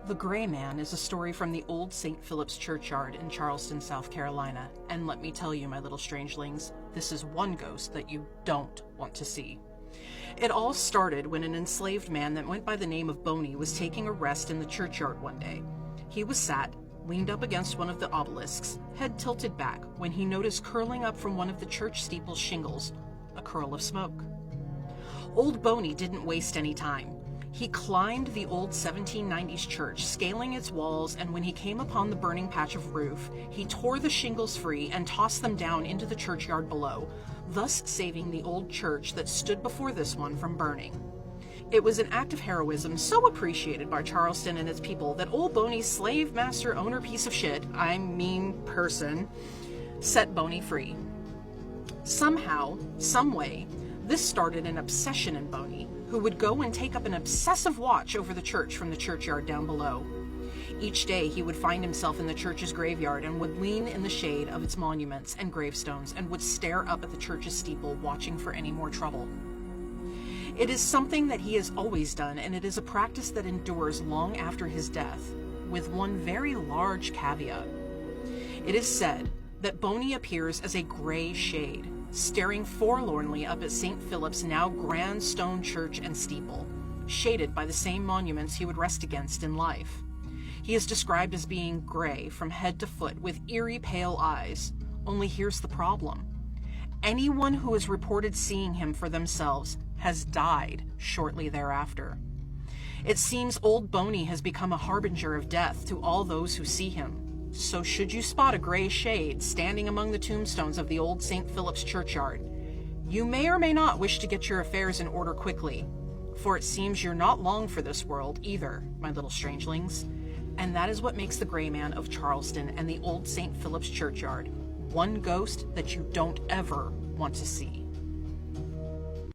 The Gray Man is a story from the old St. Philip's Churchyard in Charleston, South Carolina, and let me tell you, my little strangelings, this is one ghost that you don't want to see. It all started when an enslaved man that went by the name of Boney was taking a rest in the churchyard one day. He was sat, leaned up against one of the obelisks, head tilted back, when he noticed curling up from one of the church steeple's shingles a curl of smoke. Old Boney didn't waste any time. He climbed the old 1790s church, scaling its walls, and when he came upon the burning patch of roof, he tore the shingles free and tossed them down into the churchyard below, thus saving the old church that stood before this one from burning. It was an act of heroism so appreciated by Charleston and its people that old Boney's slave master owner piece of shit, person, set Boney free. Somehow, someway, this started an obsession in Boney, who would go and take up an obsessive watch over the church from the churchyard down below. Each day he would find himself in the church's graveyard and would lean in the shade of its monuments and gravestones and would stare up at the church's steeple, watching for any more trouble. It is something that he has always done, and it is a practice that endures long after his death, with one very large caveat. It is said that Boney appears as a gray shade, staring forlornly up at St. Philip's now grand stone church and steeple, shaded by the same monuments he would rest against in life. He is described as being gray from head to foot with eerie pale eyes. Only here's the problem. Anyone who has reported seeing him for themselves has died shortly thereafter. It seems old Boney has become a harbinger of death to all those who see him. So should you spot a gray shade standing among the tombstones of the old St. Philip's Churchyard, you may or may not wish to get your affairs in order quickly, for it seems you're not long for this world either, my little strangelings. And that is what makes the Gray Man of Charleston and the old St. Philip's Churchyard one ghost that you don't ever want to see.